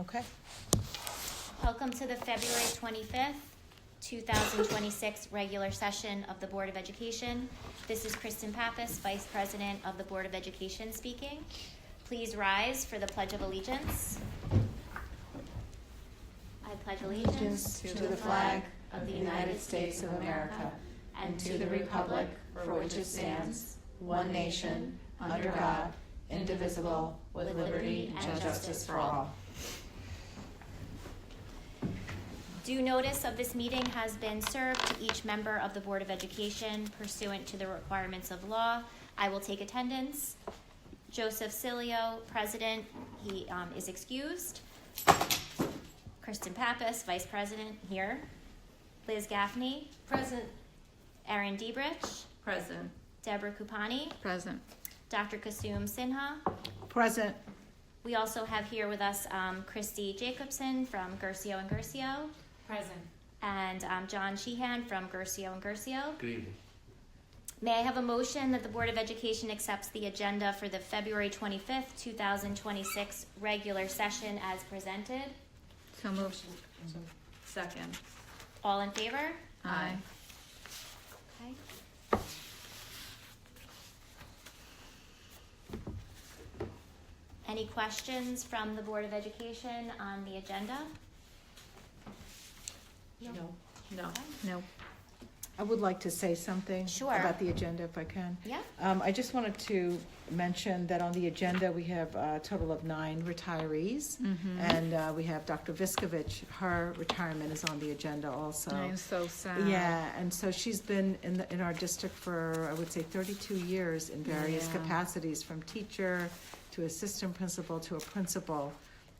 Okay. Welcome to the February 25th, 2026 regular session of the Board of Education. This is Kristen Pappas, Vice President of the Board of Education speaking. Please rise for the Pledge of Allegiance. I pledge allegiance to the flag of the United States of America and to the republic for which it stands, one nation, under God, indivisible, with liberty and justice for all. Due notice of this meeting has been served to each member of the Board of Education pursuant to the requirements of law. I will take attendance. Joseph Cilio, President, he is excused. Kristen Pappas, Vice President, here. Liz Gaffney. Present. Erin Diebrich. Present. Deborah Kupani. Present. Dr. Kasum Sinha. Present. We also have here with us Christy Jacobson from Gercio and Gercio. Present. And John Sheehan from Gercio and Gercio. Good evening. May I have a motion that the Board of Education accepts the agenda for the February 25th, 2026 regular session as presented? So moved. Second. All in favor? Aye. Okay. Any questions from the Board of Education on the agenda? No. No. I would like to say something Sure. about the agenda if I can. Yeah. I just wanted to mention that on the agenda we have a total of 9 retirees, and we have Dr. Viskovich. Her retirement is on the agenda also. I'm so sad. Yeah, and so she's been in our district for, I would say, 32 years in various Yeah. capacities, from teacher to assistant principal to a principal.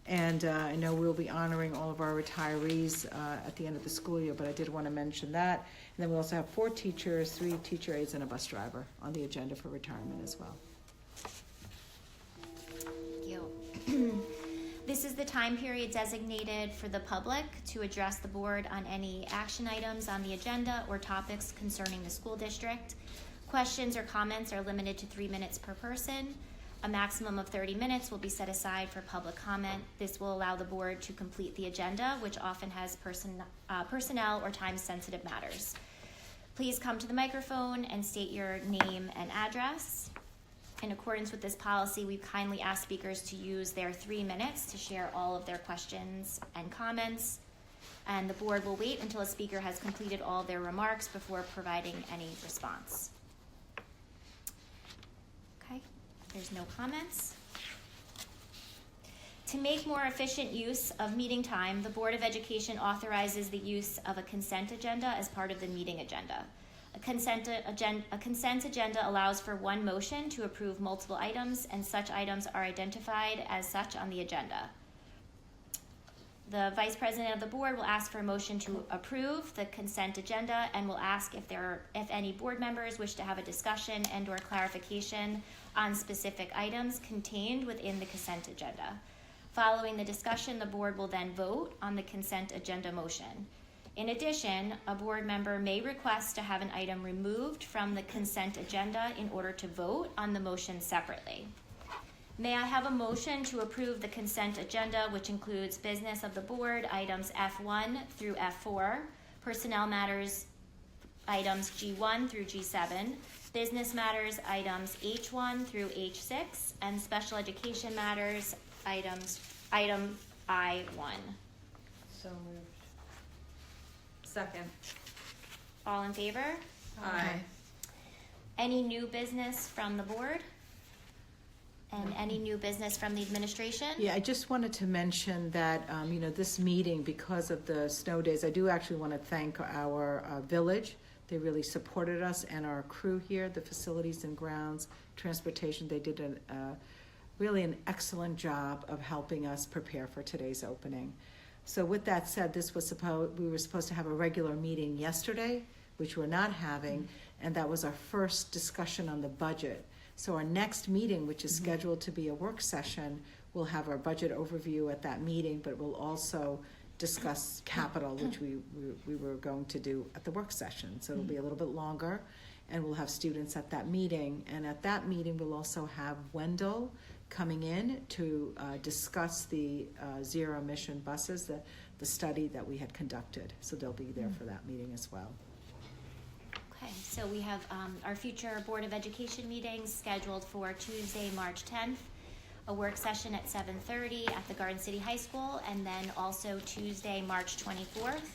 And I know we'll be honoring all of our retirees at the end of the school year, but I did want to mention that. And then we also have 4 teachers, 3 teacher aides, and a bus driver on the agenda for retirement as well. Thank you. This is the time period designated for the public to address the board on any action items on the agenda or topics concerning the school district. Questions or comments are limited to 3 minutes per person. A maximum of 30 minutes will be set aside for public comment. This will allow the board to complete the agenda, which often has personnel or time-sensitive matters. Please come to the microphone and state your name and address. In accordance with this policy, we kindly ask speakers to use their 3 minutes to share all of their questions and comments. And the board will wait until a speaker has completed all of their remarks before providing any response. Okay, there's no comments. To make more efficient use of meeting time, the Board of Education authorizes the use of a consent agenda as part of the meeting agenda. A consent agenda allows for one motion to approve multiple items, and such items are identified as such on the agenda. The Vice President of the Board will ask for a motion to approve the consent agenda and will ask if any board members wish to have a discussion and or clarification on specific items contained within the consent agenda. Following the discussion, the board will then vote on the consent agenda motion. In addition, a board member may request to have an item removed from the consent agenda in order to vote on the motion separately. May I have a motion to approve the consent agenda, which includes business of the board, items F1 through F4, personnel matters, items G1 through G7, business matters, items H1 through H6, and special education matters, item I1. So moved. Second. All in favor? Aye. Any new business from the board? And any new business from the administration? Yeah, I just wanted to mention that, this meeting, because of the snow days, I do actually want to thank our village. They really supported us, and our crew here, the facilities and grounds, transportation. They did really an excellent job of helping us prepare for today's opening. So with that said, we were supposed to have a regular meeting yesterday, which we're not having, and that was our first discussion on the budget. So our next meeting, which is scheduled to be a work session, we'll have our budget overview at that meeting, but we'll also discuss capital, which we were going to do at the work session. So it'll be a little bit longer, and we'll have students at that meeting. And at that meeting, we'll also have Wendell coming in to discuss the zero emission buses, the study that we had conducted. So they'll be there for that meeting as well. Okay, so we have our future Board of Education meetings scheduled for Tuesday, March 10th, a work session at 7:30 at the Garden City High School, and then also Tuesday, March 24th,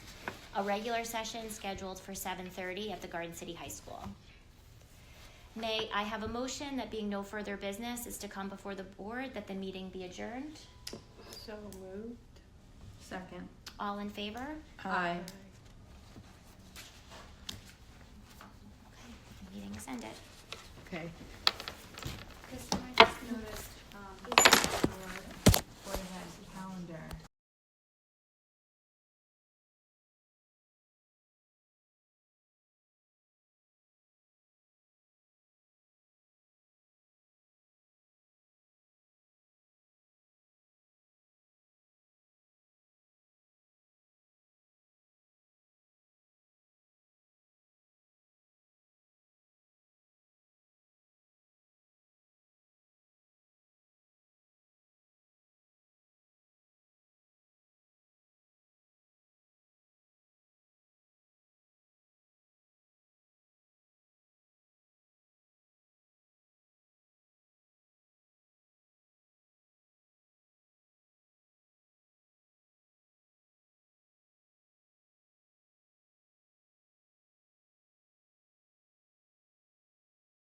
a regular session scheduled for 7:30 at the Garden City High School. May I have a motion that being no further business is to come before the board, that the meeting be adjourned? So moved. Second. All in favor? Aye. Okay, the meeting is ended. Okay. Kristen, I just noticed